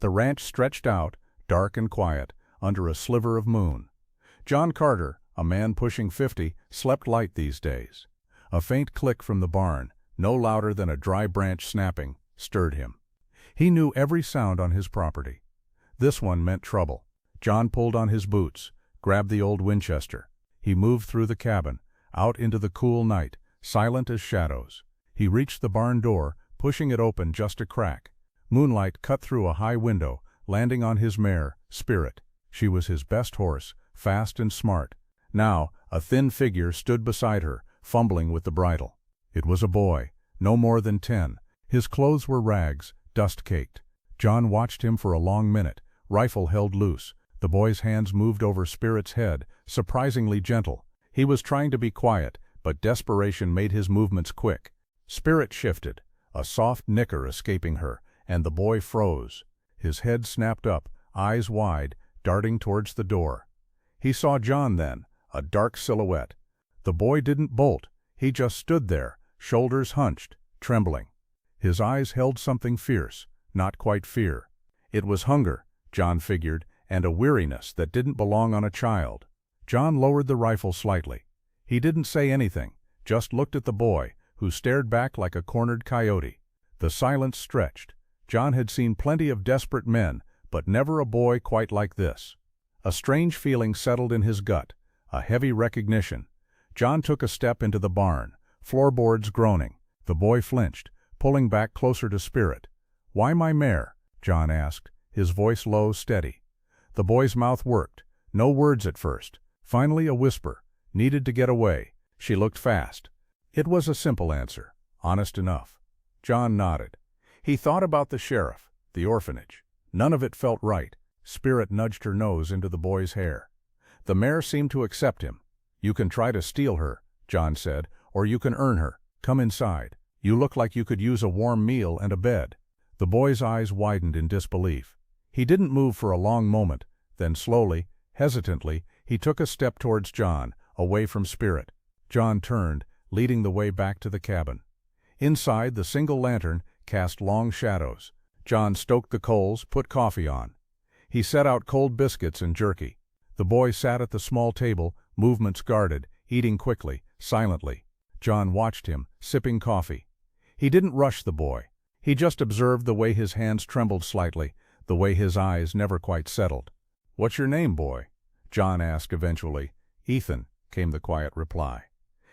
The ranch stretched out, dark and quiet, under a sliver of moon. John Carter, a man pushing 50, slept light these days. A faint click from the barn, no louder than a dry branch snapping, stirred him. He knew every sound on his property. This one meant trouble. John pulled on his boots, grabbed the old Winchester. He moved through the cabin, out into the cool night, silent as shadows. He reached the barn door, pushing it open just a crack. Moonlight cut through a high window, landing on his mare, Spirit. She was his best horse, fast and smart. Now, a thin figure stood beside her, fumbling with the bridle. It was a boy, no more than 10. His clothes were rags, dust-caked. John watched him for a long minute, rifle held loose. The boy's hands moved over Spirit's head, surprisingly gentle. He was trying to be quiet, but desperation made his movements quick. Spirit shifted, a soft nicker escaping her, and the boy froze. His head snapped up, eyes wide, darting towards the door. He saw John then, a dark silhouette. The boy didn't bolt. He just stood there, shoulders hunched, trembling. His eyes held something fierce, not quite fear. It was hunger, John figured, and a weariness that didn't belong on a child. John lowered the rifle slightly. He didn't say anything, just looked at the boy, who stared back like a cornered coyote. The silence stretched. John had seen plenty of desperate men, but never a boy quite like this. A strange feeling settled in his gut, a heavy recognition. John took a step into the barn, floorboards groaning. The boy flinched, pulling back closer to Spirit. "Why my mare?" John asked, his voice low, steady. The boy's mouth worked, no words at first. Finally a whisper, "Needed to get away." She looked fast. It was a simple answer, honest enough. John nodded. He thought about the sheriff, the orphanage. None of it felt right. Spirit nudged her nose into the boy's hair. The mare seemed to accept him. "You can try to steal her," John said, "or you can earn her. Come inside. You look like you could use a warm meal and a bed." The boy's eyes widened in disbelief. He didn't move for a long moment, then slowly, hesitantly, he took a step towards John, away from Spirit. John turned, leading the way back to the cabin. Inside, the single lantern cast long shadows. John stoked the coals, put coffee on. He set out cold biscuits and jerky. The boy sat at the small table, movements guarded, eating quickly, silently. John watched him, sipping coffee. He didn't rush the boy. He just observed the way his hands trembled slightly, the way his eyes never quite settled. "What's your name, boy?" John asked eventually. "Ethan," came the quiet reply.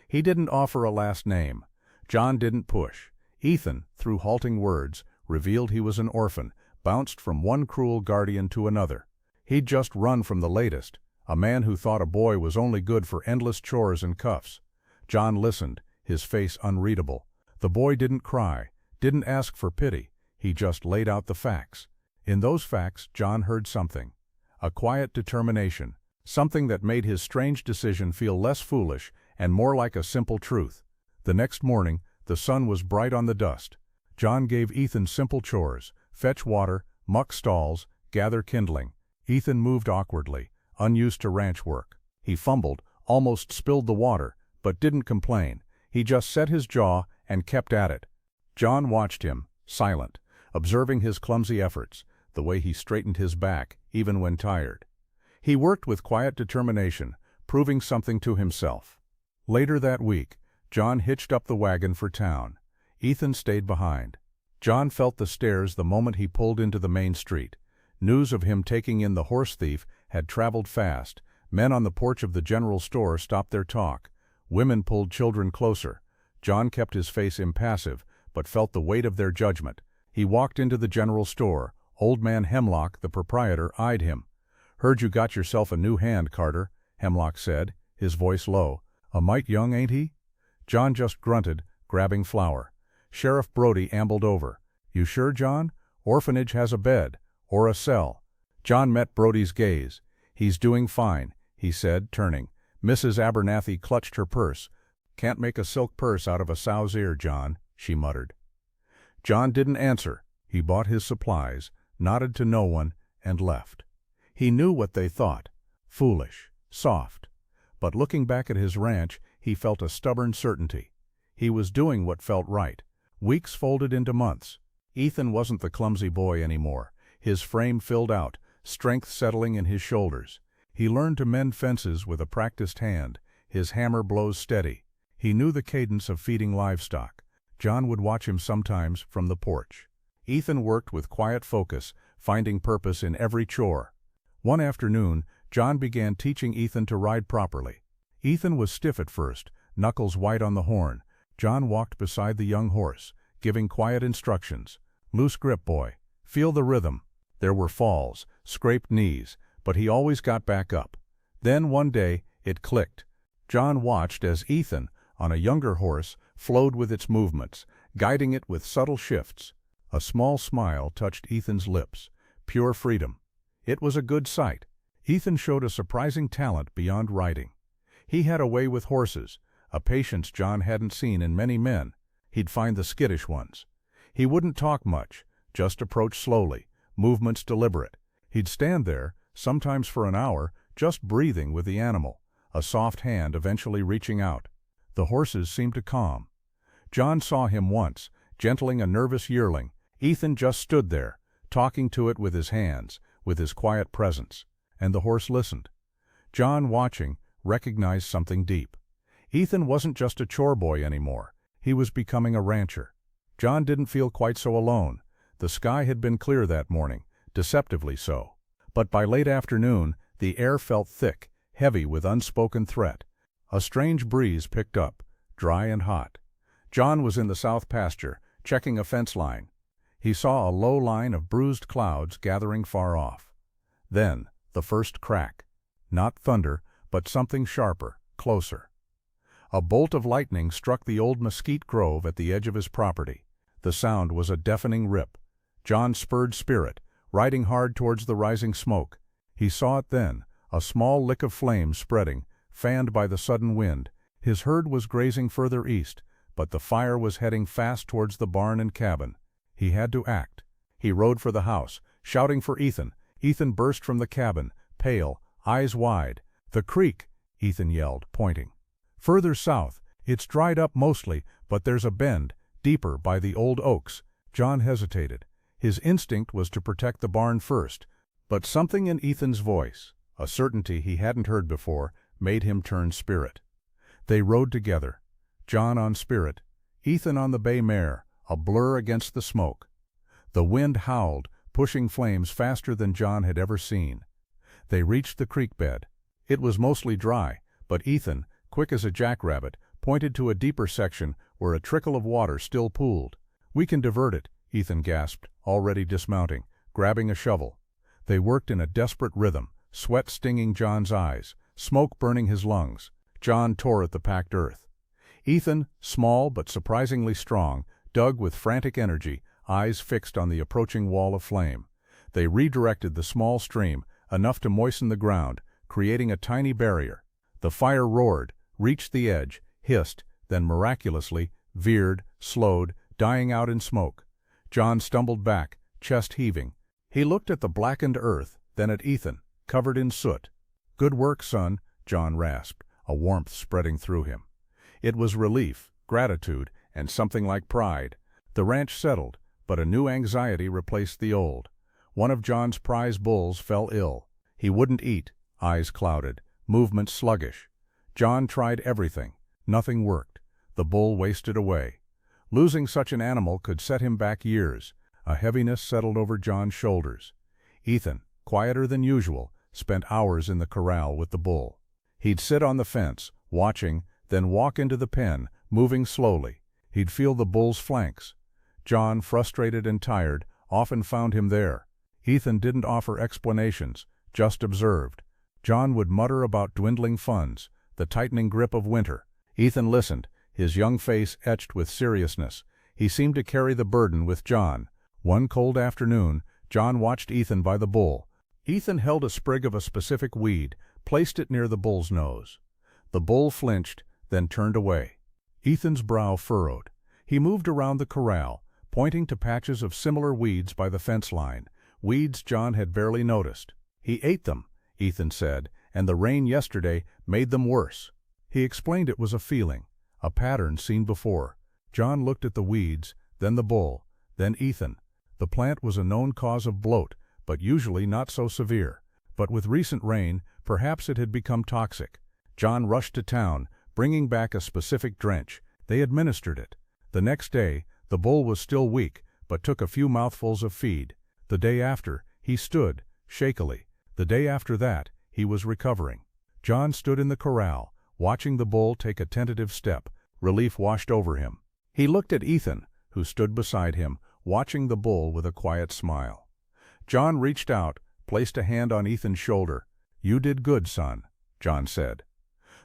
He didn't offer a last name. John didn't push. Ethan, through halting words, revealed he was an orphan, bounced from one cruel guardian to another. He'd just run from the latest, a man who thought a boy was only good for endless chores and cuffs. John listened, his face unreadable. The boy didn't cry, didn't ask for pity. He just laid out the facts. In those facts, John heard something. A quiet determination, something that made his strange decision feel less foolish and more like a simple truth. The next morning, the sun was bright on the dust. John gave Ethan simple chores: fetch water, muck stalls, gather kindling. Ethan moved awkwardly, unused to ranch work. He fumbled, almost spilled the water, but didn't complain. He just set his jaw and kept at it. John watched him, silent, observing his clumsy efforts, the way he straightened his back, even when tired. He worked with quiet determination, proving something to himself. Later that week, John hitched up the wagon for town. Ethan stayed behind. John felt the stares the moment he pulled into the main street. News of him taking in the horse thief had traveled fast. Men on the porch of the general store stopped their talk. Women pulled children closer. John kept his face impassive, but felt the weight of their judgment. He walked into the general store. Old man Hemlock, the proprietor, eyed him. "Heard you got yourself a new hand, Carter," Hemlock said, his voice low. "A mite young, ain't he?" John just grunted, grabbing flour. Sheriff Brody ambled over. "You sure, John? Orphanage has a bed. Or a cell." John met Brody's gaze. "He's doing fine," he said, turning. Mrs. Abernathy clutched her purse. "Can't make a silk purse out of a sow's ear, John," she muttered. John didn't answer. He bought his supplies, nodded to no one, and left. He knew what they thought. Foolish, soft. But looking back at his ranch, he felt a stubborn certainty. He was doing what felt right. Weeks folded into months. Ethan wasn't the clumsy boy anymore. His frame filled out, strength settling in his shoulders. He learned to mend fences with a practiced hand, his hammer blows steady. He knew the cadence of feeding livestock. John would watch him sometimes from the porch. Ethan worked with quiet focus, finding purpose in every chore. One afternoon, John began teaching Ethan to ride properly. Ethan was stiff at first, knuckles white on the horn. John walked beside the young horse, giving quiet instructions. "Loose grip, boy. Feel the rhythm." There were falls, scraped knees, but he always got back up. Then one day, it clicked. John watched as Ethan, on a younger horse, flowed with its movements, guiding it with subtle shifts. A small smile touched Ethan's lips. Pure freedom. It was a good sight. Ethan showed a surprising talent beyond riding. He had a way with horses, a patience John hadn't seen in many men. He'd find the skittish ones. He wouldn't talk much, just approach slowly, movements deliberate. He'd stand there, sometimes for an hour, just breathing with the animal, a soft hand eventually reaching out. The horses seemed to calm. John saw him once, gentling a nervous yearling. Ethan just stood there, talking to it with his hands, with his quiet presence. And the horse listened. John, watching, recognized something deep. Ethan wasn't just a chore boy anymore. He was becoming a rancher. John didn't feel quite so alone. The sky had been clear that morning, deceptively so. But by late afternoon, the air felt thick, heavy with unspoken threat. A strange breeze picked up, dry and hot. John was in the south pasture, checking a fence line. He saw a low line of bruised clouds gathering far off. Then, the first crack. Not thunder, but something sharper, closer. A bolt of lightning struck the old mesquite grove at the edge of his property. The sound was a deafening rip. John spurred spirit, riding hard towards the rising smoke. He saw it then, a small lick of flame spreading, fanned by the sudden wind. His herd was grazing further east, but the fire was heading fast towards the barn and cabin. He had to act. He rode for the house, shouting for Ethan. Ethan burst from the cabin, pale, eyes wide. "The creek," Ethan yelled, pointing. "Further south. It's dried up mostly, but there's a bend, deeper by the old oaks." John hesitated. His instinct was to protect the barn first, but something in Ethan's voice, a certainty he hadn't heard before, made him turn spirit. They rode together, John on spirit, Ethan on the bay mare, a blur against the smoke. The wind howled, pushing flames faster than John had ever seen. They reached the creek bed. It was mostly dry, but Ethan, quick as a jackrabbit, pointed to a deeper section where a trickle of water still pooled. "We can divert it," Ethan gasped, already dismounting, grabbing a shovel. They worked in a desperate rhythm, sweat stinging John's eyes, smoke burning his lungs. John tore at the packed earth. Ethan, small but surprisingly strong, dug with frantic energy, eyes fixed on the approaching wall of flame. They redirected the small stream, enough to moisten the ground, creating a tiny barrier. The fire roared, reached the edge, hissed, then miraculously veered, slowed, dying out in smoke. John stumbled back, chest heaving. He looked at the blackened earth, then at Ethan, covered in soot. "Good work, son," John rasped, a warmth spreading through him. It was relief, gratitude, and something like pride. The ranch settled, but a new anxiety replaced the old. One of John's prize bulls fell ill. He wouldn't eat, eyes clouded, movements sluggish. John tried everything. Nothing worked. The bull wasted away. Losing such an animal could set him back years. A heaviness settled over John's shoulders. Ethan, quieter than usual, spent hours in the corral with the bull. He'd sit on the fence, watching, then walk into the pen, moving slowly. He'd feel the bull's flanks. John, frustrated and tired, often found him there. Ethan didn't offer explanations, just observed. John would mutter about dwindling funds, the tightening grip of winter. Ethan listened, his young face etched with seriousness. He seemed to carry the burden with John. One cold afternoon, John watched Ethan by the bull. Ethan held a sprig of a specific weed, placed it near the bull's nose. The bull flinched, then turned away. Ethan's brow furrowed. He moved around the corral, pointing to patches of similar weeds by the fence line, weeds John had barely noticed. "He ate them," Ethan said, "and the rain yesterday made them worse." He explained it was a feeling, a pattern seen before. John looked at the weeds, then the bull, then Ethan. The plant was a known cause of bloat, but usually not so severe. But with recent rain, perhaps it had become toxic. John rushed to town, bringing back a specific drench. They administered it. The next day, the bull was still weak, but took a few mouthfuls of feed. The day after, he stood, shakily. The day after that, he was recovering. John stood in the corral, watching the bull take a tentative step. Relief washed over him. He looked at Ethan, who stood beside him, watching the bull with a quiet smile. John reached out, placed a hand on Ethan's shoulder. "You did good, son," John said.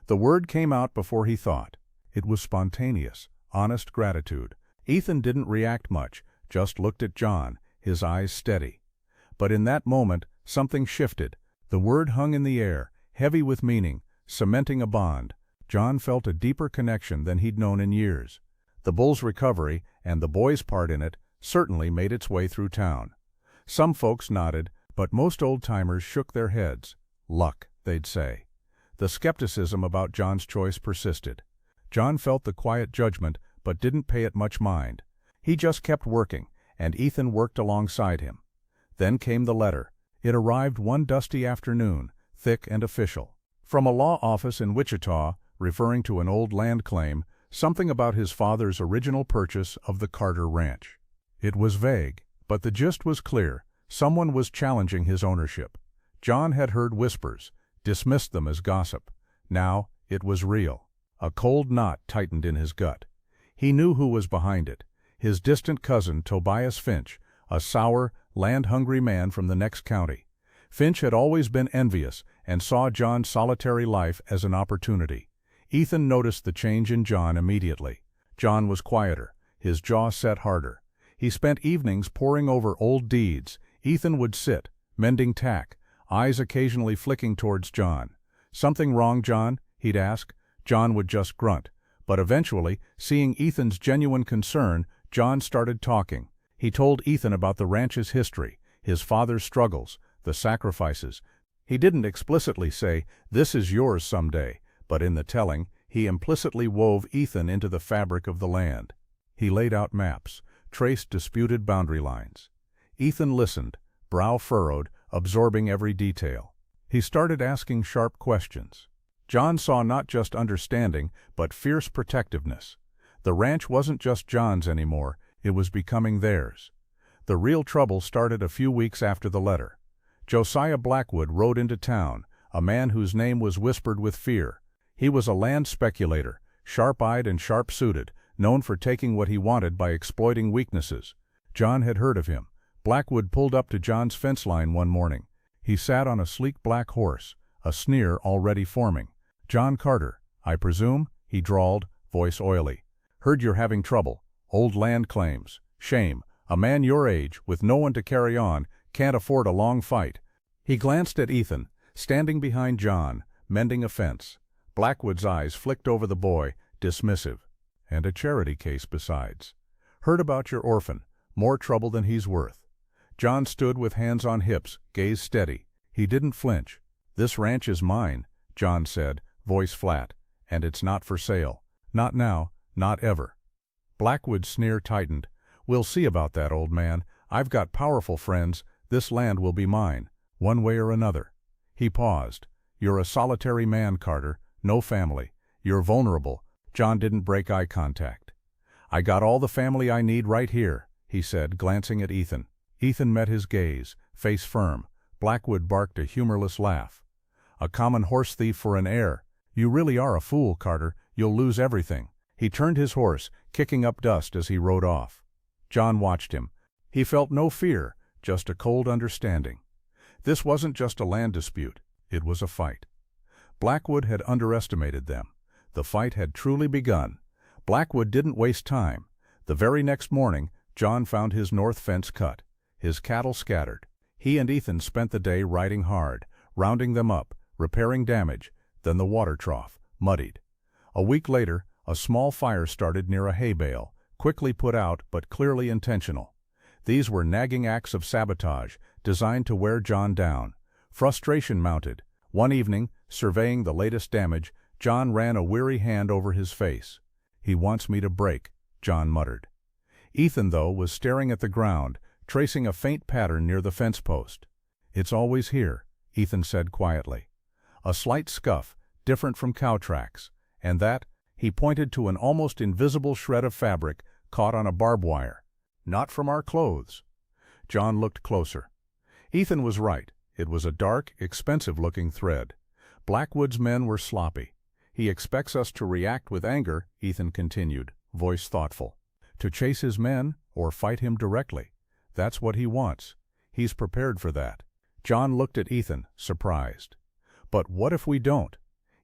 The word came out before he thought. It was spontaneous, honest gratitude. Ethan didn't react much, just looked at John, his eyes steady. But in that moment, something shifted. The word hung in the air, heavy with meaning, cementing a bond. John felt a deeper connection than he'd known in years. The bull's recovery, and the boy's part in it, certainly made its way through town. Some folks nodded, but most old-timers shook their heads. Luck, they'd say. The skepticism about John's choice persisted. John felt the quiet judgment, but didn't pay it much mind. He just kept working, and Ethan worked alongside him. Then came the letter. It arrived one dusty afternoon, thick and official. From a law office in Wichita, referring to an old land claim, something about his father's original purchase of the Carter Ranch. It was vague, but the gist was clear. Someone was challenging his ownership. John had heard whispers, dismissed them as gossip. Now, it was real. A cold knot tightened in his gut. He knew who was behind it. His distant cousin, Tobias Finch, a sour, land-hungry man from the next county. Finch had always been envious and saw John's solitary life as an opportunity. Ethan noticed the change in John immediately. John was quieter, his jaw set harder. He spent evenings poring over old deeds. Ethan would sit, mending tack, eyes occasionally flicking towards John. "Something wrong, John?" he'd ask. John would just grunt. But eventually, seeing Ethan's genuine concern, John started talking. He told Ethan about the ranch's history, his father's struggles, the sacrifices. He didn't explicitly say, "This is yours someday," but in the telling, he implicitly wove Ethan into the fabric of the land. He laid out maps, traced disputed boundary lines. Ethan listened, brow furrowed, absorbing every detail. He started asking sharp questions. John saw not just understanding, but fierce protectiveness. The ranch wasn't just John's anymore, it was becoming theirs. The real trouble started a few weeks after the letter. Josiah Blackwood rode into town, a man whose name was whispered with fear. He was a land speculator, sharp-eyed and sharp-suited, known for taking what he wanted by exploiting weaknesses. John had heard of him. Blackwood pulled up to John's fence line one morning. He sat on a sleek black horse, a sneer already forming. "John Carter, I presume?" he drawled, voice oily. "Heard you're having trouble. Old land claims. Shame. A man your age, with no one to carry on, can't afford a long fight." He glanced at Ethan, standing behind John, mending a fence. Blackwood's eyes flicked over the boy, dismissive. "And a charity case besides. Heard about your orphan. More trouble than he's worth." John stood with hands on hips, gaze steady. He didn't flinch. "This ranch is mine," John said, voice flat, "and it's not for sale. Not now, not ever." Blackwood's sneer tightened. "We'll see about that, old man. I've got powerful friends. This land will be mine, one way or another." He paused. "You're a solitary man, Carter. No family. You're vulnerable." John didn't break eye contact. "I got all the family I need right here," he said, glancing at Ethan. Ethan met his gaze, face firm. Blackwood barked a humorless laugh. "A common horse thief for an heir. You really are a fool, Carter. You'll lose everything." He turned his horse, kicking up dust as he rode off. John watched him. He felt no fear, just a cold understanding. This wasn't just a land dispute. It was a fight. Blackwood had underestimated them. The fight had truly begun. Blackwood didn't waste time. The very next morning, John found his north fence cut, his cattle scattered. He and Ethan spent the day riding hard, rounding them up, repairing damage, then the water trough, muddied. A week later, a small fire started near a hay bale, quickly put out but clearly intentional. These were nagging acts of sabotage, designed to wear John down. Frustration mounted. One evening, surveying the latest damage, John ran a weary hand over his face. "He wants me to break," John muttered. Ethan, though, was staring at the ground, tracing a faint pattern near the fence post. "It's always here," Ethan said quietly. A slight scuff, different from cow tracks, and that, he pointed to an almost invisible shred of fabric caught on a barbed wire. "Not from our clothes." John looked closer. Ethan was right. It was a dark, expensive-looking thread. Blackwood's men were sloppy. "He expects us to react with anger," Ethan continued, voice thoughtful. "To chase his men, or fight him directly. That's what he wants. He's prepared for that." John looked at Ethan, surprised. "But what if we don't?"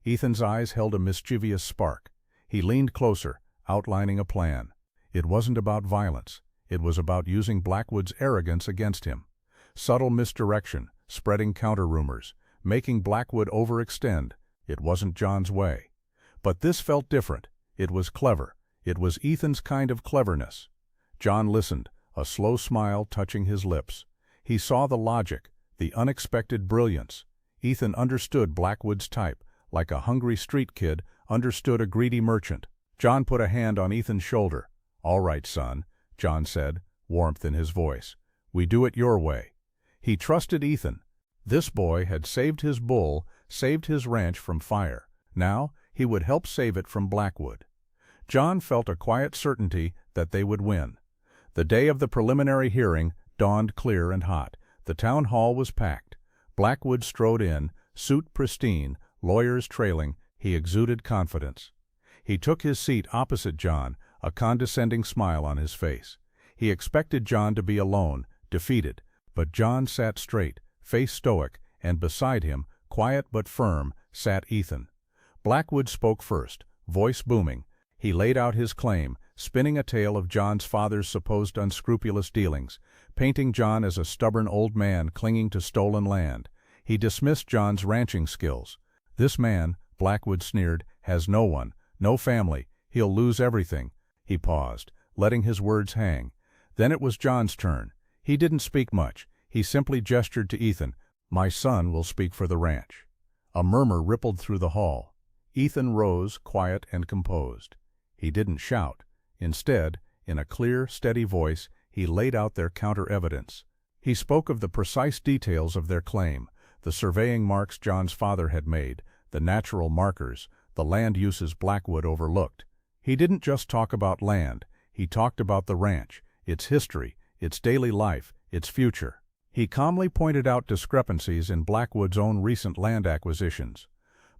Ethan's eyes held a mischievous spark. He leaned closer, outlining a plan. It wasn't about violence. It was about using Blackwood's arrogance against him. Subtle misdirection, spreading counter-rumors, making Blackwood overextend. It wasn't John's way. But this felt different. It was clever. It was Ethan's kind of cleverness. John listened, a slow smile touching his lips. He saw the logic, the unexpected brilliance. Ethan understood Blackwood's type, like a hungry street kid understood a greedy merchant. John put a hand on Ethan's shoulder. "All right, son," John said, warmth in his voice. "We do it your way." He trusted Ethan. This boy had saved his bull, saved his ranch from fire. Now he would help save it from Blackwood. John felt a quiet certainty that they would win. The day of the preliminary hearing dawned clear and hot. The town hall was packed. Blackwood strode in, suit pristine, lawyers trailing. He exuded confidence. He took his seat opposite John, a condescending smile on his face. He expected John to be alone, defeated, but John sat straight, face stoic, and beside him, quiet but firm, sat Ethan. Blackwood spoke first, voice booming. He laid out his claim, spinning a tale of John's father's supposed unscrupulous dealings, painting John as a stubborn old man clinging to stolen land. He dismissed John's ranching skills. "This man," Blackwood sneered, "has no one, no family. He'll lose everything." He paused, letting his words hang. Then it was John's turn. He didn't speak much. He simply gestured to Ethan. "My son will speak for the ranch." A murmur rippled through the hall. Ethan rose, quiet and composed. He didn't shout. Instead, in a clear, steady voice, he laid out their counter-evidence. He spoke of the precise details of their claim, the surveying marks John's father had made, the natural markers, the land uses Blackwood overlooked. He didn't just talk about land. He talked about the ranch, its history, its daily life, its future. He calmly pointed out discrepancies in Blackwood's own recent land acquisitions.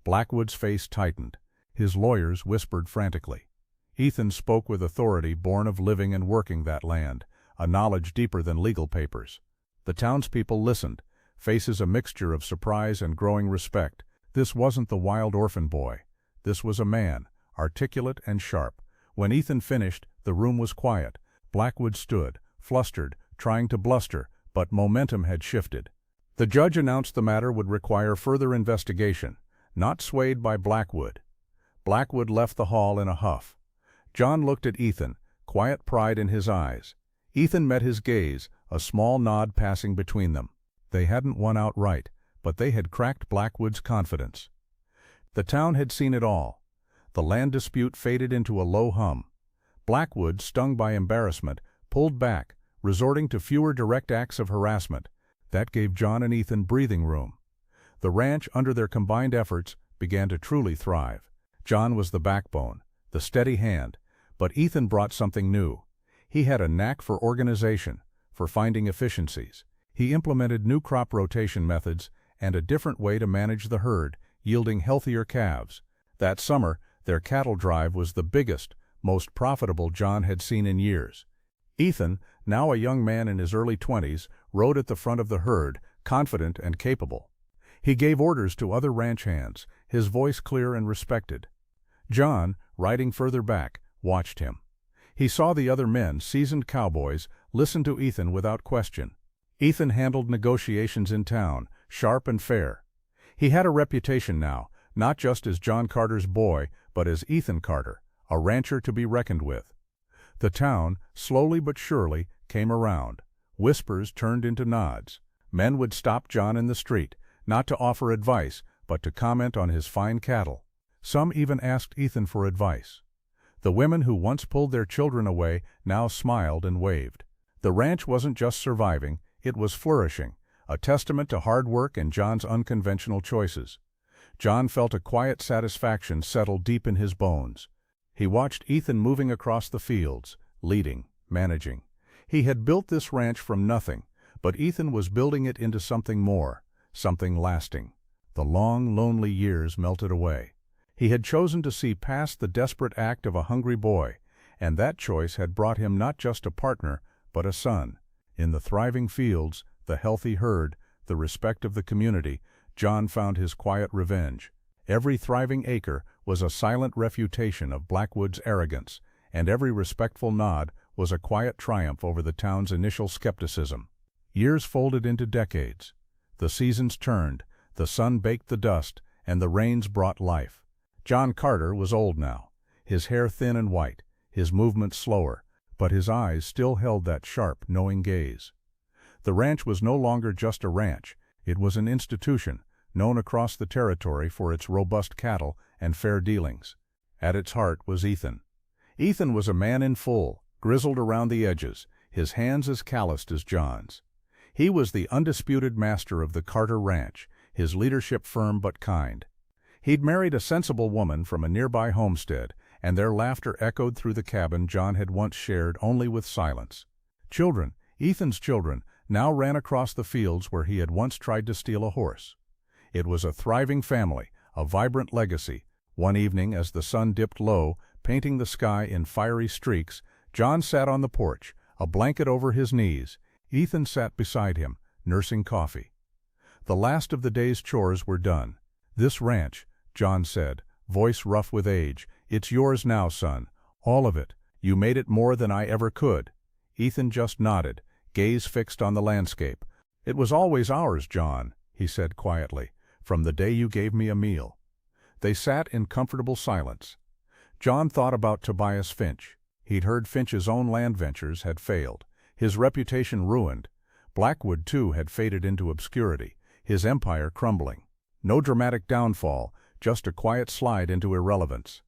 Blackwood's face tightened. His lawyers whispered frantically. Ethan spoke with authority born of living and working that land, a knowledge deeper than legal papers. The townspeople listened, faces a mixture of surprise and growing respect. This wasn't the wild orphan boy. This was a man, articulate and sharp. When Ethan finished, the room was quiet. Blackwood stood, flustered, trying to bluster, but momentum had shifted. The judge announced the matter would require further investigation, not swayed by Blackwood. Blackwood left the hall in a huff. John looked at Ethan, quiet pride in his eyes. Ethan met his gaze, a small nod passing between them. They hadn't won outright, but they had cracked Blackwood's confidence. The town had seen it all. The land dispute faded into a low hum. Blackwood, stung by embarrassment, pulled back, resorting to fewer direct acts of harassment. That gave John and Ethan breathing room. The ranch, under their combined efforts, began to truly thrive. John was the backbone, the steady hand, but Ethan brought something new. He had a knack for organization, for finding efficiencies. He implemented new crop rotation methods and a different way to manage the herd, yielding healthier calves. That summer, their cattle drive was the biggest, most profitable John had seen in years. Ethan, now a young man in his early 20s, rode at the front of the herd, confident and capable. He gave orders to other ranch hands, his voice clear and respected. John, riding further back, watched him. He saw the other men, seasoned cowboys, listen to Ethan without question. Ethan handled negotiations in town, sharp and fair. He had a reputation now, not just as John Carter's boy, but as Ethan Carter, a rancher to be reckoned with. The town, slowly but surely, came around. Whispers turned into nods. Men would stop John in the street, not to offer advice, but to comment on his fine cattle. Some even asked Ethan for advice. The women who once pulled their children away now smiled and waved. The ranch wasn't just surviving, it was flourishing, a testament to hard work and John's unconventional choices. John felt a quiet satisfaction settle deep in his bones. He watched Ethan moving across the fields, leading, managing. He had built this ranch from nothing, but Ethan was building it into something more, something lasting. The long, lonely years melted away. He had chosen to see past the desperate act of a hungry boy, and that choice had brought him not just a partner, but a son. In the thriving fields, the healthy herd, the respect of the community, John found his quiet revenge. Every thriving acre was a silent refutation of Blackwood's arrogance, and every respectful nod was a quiet triumph over the town's initial skepticism. Years folded into decades. The seasons turned, the sun baked the dust, and the rains brought life. John Carter was old now, his hair thin and white, his movements slower, but his eyes still held that sharp, knowing gaze. The ranch was no longer just a ranch, it was an institution, known across the territory for its robust cattle and fair dealings. At its heart was Ethan. Ethan was a man in full, grizzled around the edges, his hands as calloused as John's. He was the undisputed master of the Carter Ranch, his leadership firm but kind. He'd married a sensible woman from a nearby homestead, and their laughter echoed through the cabin John had once shared only with silence. Children, Ethan's children, now ran across the fields where he had once tried to steal a horse. It was a thriving family, a vibrant legacy. One evening, as the sun dipped low, painting the sky in fiery streaks, John sat on the porch, a blanket over his knees. Ethan sat beside him, nursing coffee. The last of the day's chores were done. "This ranch," John said, voice rough with age, "it's yours now, son. All of it. You made it more than I ever could." Ethan just nodded, gaze fixed on the landscape. "It was always ours, John," he said quietly, "from the day you gave me a meal." They sat in comfortable silence. John thought about Tobias Finch. He'd heard Finch's own land ventures had failed, his reputation ruined. Blackwood, too, had faded into obscurity, his empire crumbling. No dramatic downfall, just a quiet slide into irrelevance.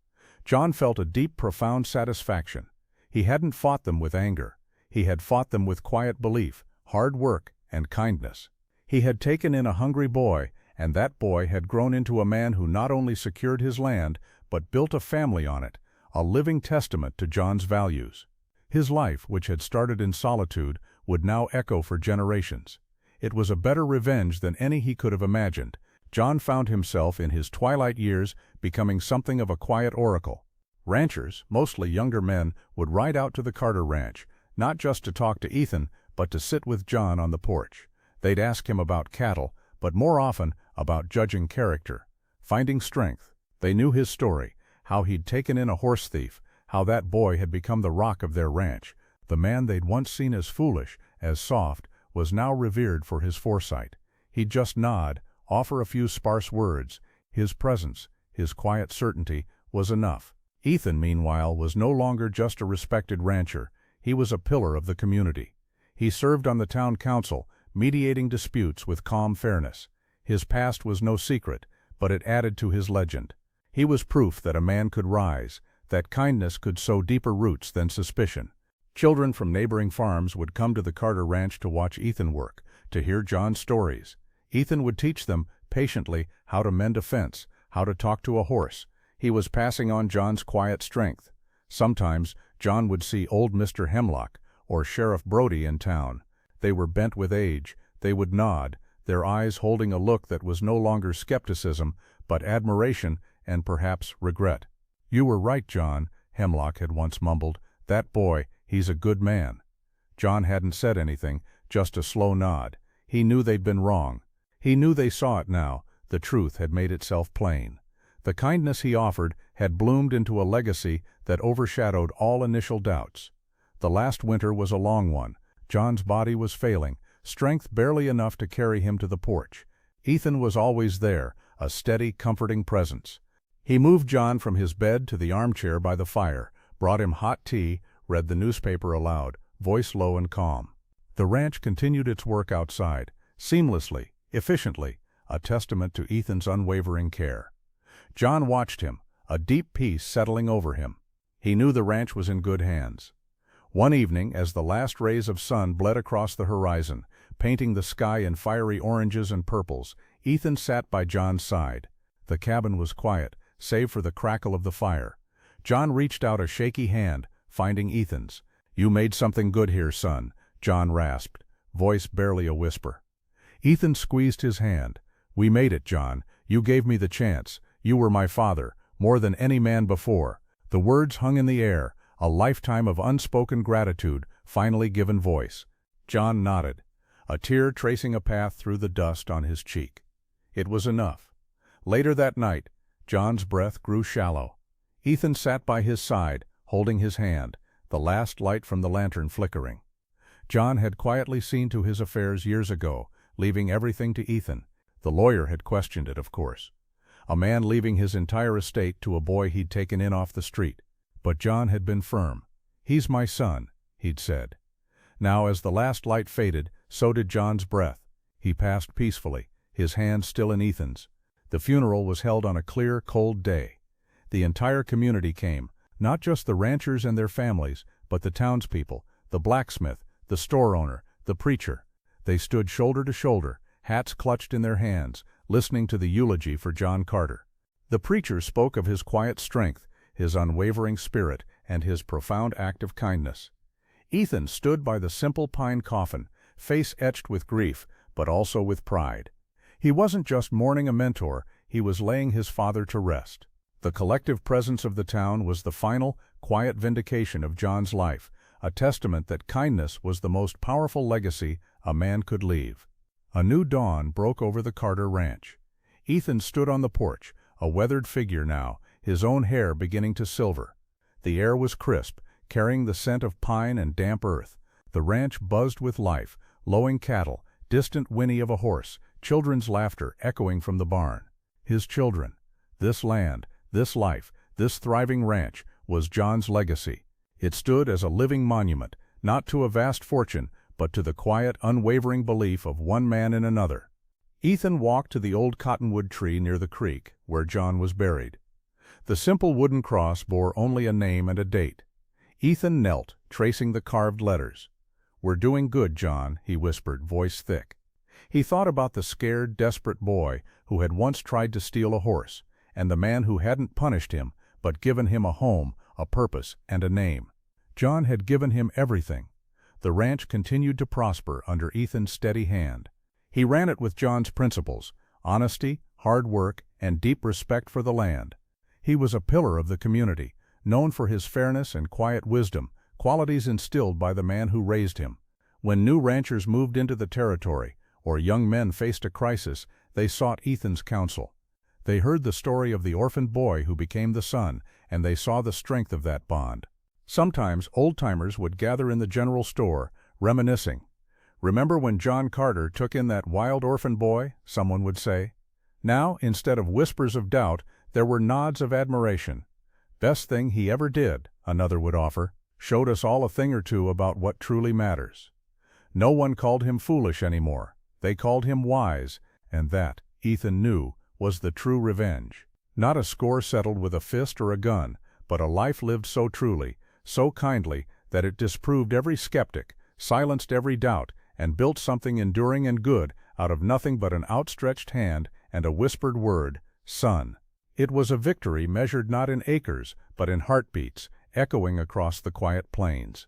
John felt a deep, profound satisfaction. He hadn't fought them with anger. He had fought them with quiet belief, hard work, and kindness. He had taken in a hungry boy, and that boy had grown into a man who not only secured his land, but built a family on it, a living testament to John's values. His life, which had started in solitude, would now echo for generations. It was a better revenge than any he could have imagined. John found himself in his twilight years becoming something of a quiet oracle. Ranchers, mostly younger men, would ride out to the Carter Ranch, not just to talk to Ethan, but to sit with John on the porch. They'd ask him about cattle, but more often about judging character, finding strength. They knew his story, how he'd taken in a horse thief, how that boy had become the rock of their ranch. The man they'd once seen as foolish, as soft, was now revered for his foresight. He'd just nod, offer a few sparse words. His presence, his quiet certainty, was enough. Ethan, meanwhile, was no longer just a respected rancher. He was a pillar of the community. He served on the town council, mediating disputes with calm fairness. His past was no secret, but it added to his legend. He was proof that a man could rise, that kindness could sow deeper roots than suspicion. Children from neighboring farms would come to the Carter Ranch to watch Ethan work, to hear John's stories. Ethan would teach them, patiently, how to mend a fence, how to talk to a horse. He was passing on John's quiet strength. Sometimes, John would see old Mr. Hemlock or Sheriff Brody in town. They were bent with age. They would nod, their eyes holding a look that was no longer skepticism, but admiration and perhaps regret. "You were right, John," Hemlock had once mumbled. "That boy, he's a good man." John hadn't said anything, just a slow nod. He knew they'd been wrong. He knew they saw it now. The truth had made itself plain. The kindness he offered had bloomed into a legacy that overshadowed all initial doubts. The last winter was a long one. John's body was failing, strength barely enough to carry him to the porch. Ethan was always there, a steady, comforting presence. He moved John from his bed to the armchair by the fire, brought him hot tea, read the newspaper aloud, voice low and calm. The ranch continued its work outside, seamlessly, efficiently, a testament to Ethan's unwavering care. John watched him, a deep peace settling over him. He knew the ranch was in good hands. One evening, as the last rays of sun bled across the horizon, painting the sky in fiery oranges and purples. Ethan sat by John's side. The cabin was quiet, save for the crackle of the fire. John reached out a shaky hand, finding Ethan's. "You made something good here, son," John rasped, voice barely a whisper. Ethan squeezed his hand. "We made it, John. You gave me the chance. You were my father, more than any man before." The words hung in the air, a lifetime of unspoken gratitude, finally given voice. John nodded, a tear tracing a path through the dust on his cheek. It was enough. Later that night, John's breath grew shallow. Ethan sat by his side, holding his hand, the last light from the lantern flickering. John had quietly seen to his affairs years ago, leaving everything to Ethan. The lawyer had questioned it, of course. A man leaving his entire estate to a boy he'd taken in off the street. But John had been firm. "He's my son," he'd said. Now, as the last light faded, so did John's breath. He passed peacefully, his hand still in Ethan's. The funeral was held on a clear, cold day. The entire community came, not just the ranchers and their families, but the townspeople, the blacksmith, the store owner, the preacher. They stood shoulder to shoulder, hats clutched in their hands, listening to the eulogy for John Carter. The preacher spoke of his quiet strength, his unwavering spirit, and his profound act of kindness. Ethan stood by the simple pine coffin, face etched with grief, but also with pride. He wasn't just mourning a mentor, he was laying his father to rest. The collective presence of the town was the final, quiet vindication of John's life, a testament that kindness was the most powerful legacy a man could leave. A new dawn broke over the Carter ranch. Ethan stood on the porch, a weathered figure now, his own hair beginning to silver. The air was crisp, carrying the scent of pine and damp earth. The ranch buzzed with life, lowing cattle, distant whinny of a horse, children's laughter echoing from the barn. His children. This land, this life, this thriving ranch was John's legacy. It stood as a living monument, not to a vast fortune, but to the quiet, unwavering belief of one man in another. Ethan walked to the old cottonwood tree near the creek, where John was buried. The simple wooden cross bore only a name and a date. Ethan knelt, tracing the carved letters. "We're doing good, John," he whispered, voice thick. He thought about the scared, desperate boy who had once tried to steal a horse, and the man who hadn't punished him, but given him a home, a purpose, and a name. John had given him everything. The ranch continued to prosper under Ethan's steady hand. He ran it with John's principles: honesty, hard work, and deep respect for the land. He was a pillar of the community, known for his fairness and quiet wisdom, qualities instilled by the man who raised him. When new ranchers moved into the territory, or young men faced a crisis, they sought Ethan's counsel. They heard the story of the orphaned boy who became the son, and they saw the strength of that bond. Sometimes old-timers would gather in the general store, reminiscing. "Remember when John Carter took in that wild orphan boy?" someone would say. Now, instead of whispers of doubt, there were nods of admiration. "Best thing he ever did," another would offer. "Showed us all a thing or two about what truly matters." No one called him foolish anymore. They called him wise, and that, Ethan knew, was the true revenge. Not a score settled with a fist or a gun, but a life lived so truly, so kindly, that it disproved every skeptic, silenced every doubt, and built something enduring and good out of nothing but an outstretched hand and a whispered word: "Son." It was a victory measured not in acres, but in heartbeats, echoing across the quiet plains.